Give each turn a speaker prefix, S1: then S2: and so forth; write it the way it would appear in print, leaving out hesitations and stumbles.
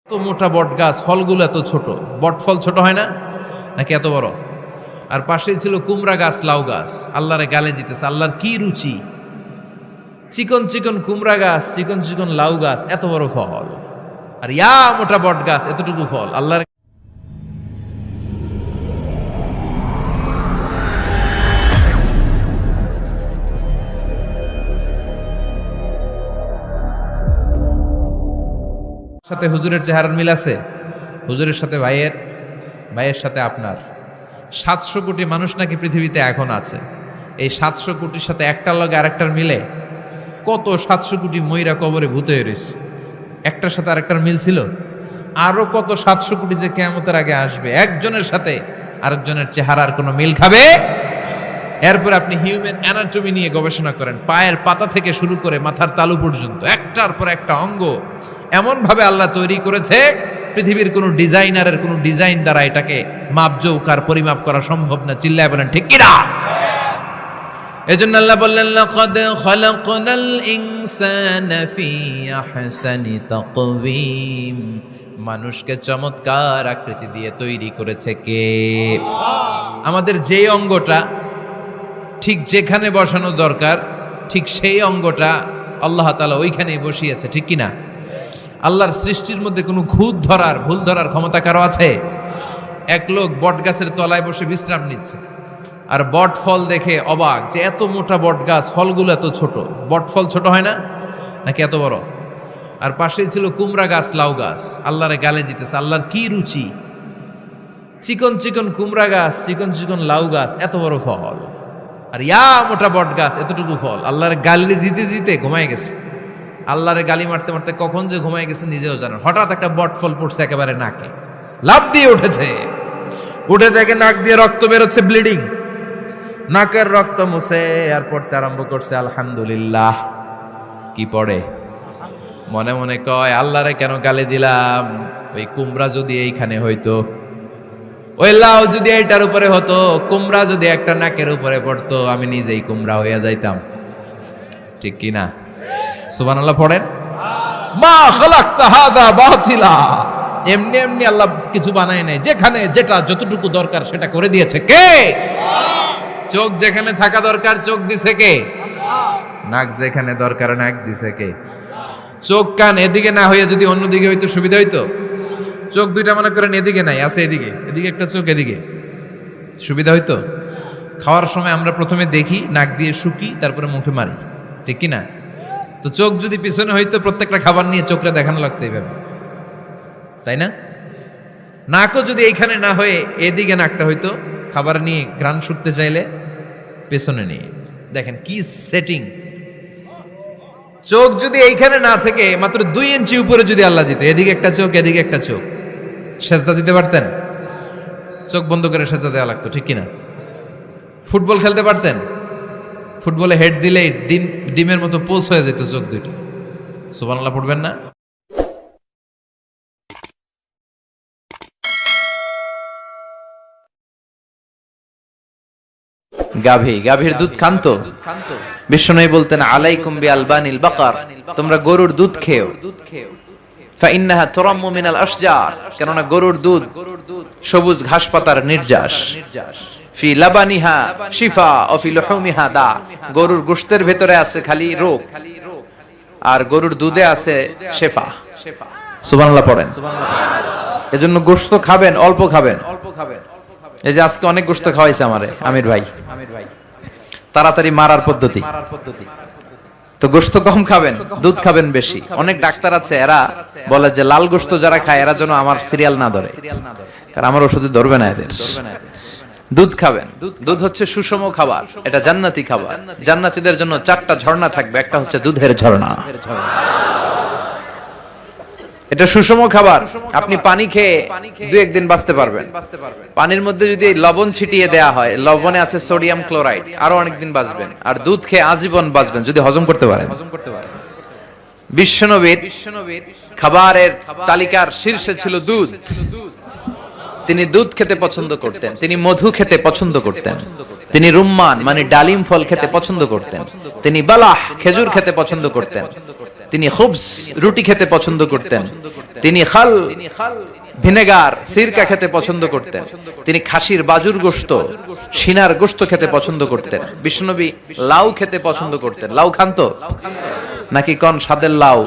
S1: এত মোটা বট গাছ, ফলগুলো এত ছোট, বট ফল ছোট হয় না নাকি এত বড়? আর পাশেই ছিল কুমড়া গাছ, লাউ গাছ। আল্লাহরে গালে দিতেছে, আল্লাহর কি রুচি! চিকন চিকন কুমড়া গাছ, চিকন চিকন লাউ গাছ, এত বড় ফল, আর ইয়া মোটা বট গাছ, এতটুকু ফল। আল্লাহর সাথে হুজুরের চেহারার মিল আছে, হুজুরের সাথে ভাইয়ের, ভাইয়ের সাথে আপনার। 700 কোটি মানুষ নাকি পৃথিবীতে এখন আছে। এই 700 কোটির সাথে একটার লগে আরেকটার মিলে কত 700 কোটি ময়রা কবরে ভূত হয়ে রয়েছে, একটার সাথে আরেকটার মিল ছিল। আরো কত 700 কোটি যে কিয়ামতের আগে আসবে, একজনের সাথে আরেকজনের চেহারার কোনো মিল খাবে। এরপর আপনি হিউম্যান অ্যানাটমি নিয়ে গবেষণা করেন, পায়ের পাতা থেকে শুরু করে মাথার তালু পর্যন্ত একটার পর একটা অঙ্গ এমন ভাবে আল্লাহ তৈরি করেছে, পৃথিবীর কোনো ডিজাইনারের কোনো ডিজাইন দ্বারা এটাকে মাপজোক আর পরিমাপ করা সম্ভব না। চিল্লায় বলেন ঠিক কিনা? এজন্য আল্লাহ বললেন, লাকাদ খালাকনাল ইনসানা ফি আহসানি তাকওয়িম। মানুষকে চমৎকার আকৃতি দিয়ে তৈরি করেছে কে? আমাদের যে অঙ্গটা ঠিক যেখানে বসানো দরকার, ঠিক সেই অঙ্গটা আল্লাহ তাআলা ওইখানেই বসিয়েছে, ঠিক কিনা? আল্লাহর সৃষ্টির মধ্যে কোনো খুঁত ধরার, ভুল ধরার ক্ষমতা কারো আছে? এক লোক বট গাছের তলায় বসে বিশ্রাম নিচ্ছে, আর বট ফল দেখে অবাক যে এত মোটা বট গাছ, ফলগুলো এত ছোট। বট ফল ছোট হয় না নাকি এত বড়? আর পাশেই ছিল কুমড়া গাছ, লাউ গাছ। আল্লাহরে গালে দিতেছে, আল্লাহর কি রুচি! চিকন চিকন কুমড়া গাছ, চিকন চিকন লাউ গাছ, এত বড় ফল, আর ইয়া মোটা বট গাছ, এতটুকু ফল। আল্লাহরে গালি দিতে দিতে ঘুমায় গেছে। আল্লাহরে গালি মারতে মারতে কখন যে ঘুমায় গেছে নিজেও জানেন। হঠাৎ একটা বট ফল পড়ছে একেবারে নাকে, লাফ দিয়ে উঠেছে। উঠে দেখে নাক দিয়ে রক্ত বেরোচ্ছে, ব্লিডিং। নাকের রক্ত মুছে আর পড়তে আরম্ভ করছে আলহামদুলিল্লাহ। কি পড়ে? মনে মনে কয়, আল্লাহরে কেন গালি দিলাম? ওই কুমড়া যদি এইখানে হইতো, ওই লাউ যদি এইটার উপরে হতো, কুমড়া যদি একটা নাকের উপরে পড়তো, আমি নিজেই কুমড়া হইয়া যাইতাম। ঠিক কিনা? সুবহানাল্লাহ পড়েন। মা খালাকতা হাদা বাতিলা। এমনি এমনি আল্লাহ কিছু বানায় নাই, যেখানে যেটা যতটুকু দরকার সেটা করে দিয়েছে কে? চোখ যেখানে থাকা দরকার চোখ দিছে কে? নাক যেখানে দরকার নাক দিছে কে? চোখ কান এদিকে না হইয়া যদি অন্যদিকে হইতো সুবিধা হইতো? চোখ দুইটা মনে করেন এদিকে নাই, আছে এদিকে, এদিকে একটা চোখ, এদিকে, সুবিধা হইতো? খাওয়ার সময় আমরা প্রথমে দেখি, নাক দিয়ে শুকি, তারপরে মুখে মারি, ঠিক কিনা? তো চোখ যদি পিছনে হইতো, প্রত্যেকটা খাবার নিয়ে চোখটা দেখানো লাগতো এইভাবে, তাই না? নাকও যদি এইখানে না হয়ে এদিকে নাকটা হইতো, খাবার নিয়ে ঘ্রাণ শুকতে চাইলে পেছনে নিয়ে। দেখেন কি সেটিং! চোখ যদি এইখানে না থেকে মাত্র 2 ইঞ্চি উপরে যদি আল্লাহ দিত, এদিকে একটা চোখ এদিকে একটা চোখ, সেজদা দিতে পারতেন? চোখ বন্ধ করে সেজদা দেওয়া লাগতো, ঠিক কিনা? ফুটবল খেলতে পারতেন? ফুটবলে হেড দিলেই ডিমের মতো পোজ হয়ে যেত চোখ দুইটা। সুবহানাল্লাহ পড়বেন না? গাভীর দুধ খানতো? বিষ্ণু বলতেন, আলাইকুম বিআলবানিল বাকার, তোমরা গরুর দুধ খেও। ফাইন্নাহা তুরাম্মু মিনাল আশজার, কেননা গরুর দুধ সবুজ ঘাস পাতার নির্যাস। ফি লাবানিহা শিফা ও ফি লুহুমিহা দা, গরুর গোশতের ভেতরে আছে খালি রোগ, আর গরুর দুধে আছে শেফা। সুবহানাল্লাহ পড়েন। এজন্য গোশত খাবেন, অল্প খাবেন। এই যে আজকে অনেক গোশত খাওয়াইছে আমারে আমির ভাই, তাড়াতাড়ি মারার পদ্ধতি। তো গোশত কম খাবেন, দুধ খাবেন বেশি। অনেক ডাক্তার আছে, এরা বলে যে লাল গোশত যারা খায় এরা যেন আমার সিরিয়াল না ধরে, কারণ আমার ওষুধে ধরবে না এদের। দুধ খাবেন, দুধ হচ্ছে সুষম খাবার, এটা জান্নাতি খাবার। জান্নাতীদের জন্য 4টা ঝর্ণা থাকবে, একটা হচ্ছে দুধের ঝর্ণা। এটা সুষম খাবার। আপনি পানি খেয়ে 2-1 দিন বাঁচতে পারবেন। পানির মধ্যে যদি লবণ ছিটিয়ে দেয়া হয়, লবণে আছে সোডিয়াম ক্লোরাইড, আরো অনেকদিন বাঁচবেন। আর দুধ খেয়ে আজীবন বাঁচবেন যদি হজম করতে পারেন। বিশ্বনবীর খাবারের তালিকার শীর্ষে ছিল দুধ। তিনি দুধ খেতে পছন্দ করতেন, তিনি মধু খেতে পছন্দ করতেন, তিনি রুম্মান মানে ডালিম ফল খেতে পছন্দ করতেন, তিনি বালাহ খেজুর খেতে পছন্দ করতেন, তিনি খুবস রুটি খেতে পছন্দ করতেন,
S2: তিনি খাল ভিনেগার সিরকা খেতে পছন্দ করতেন, তিনি খাসির বাজুর গোশত সিনার গোশত খেতে পছন্দ করতেন, বিশ্বনবী লাউ খেতে পছন্দ করতেন। লাউ খান তো নাকি কোন স্বাদের লাউ?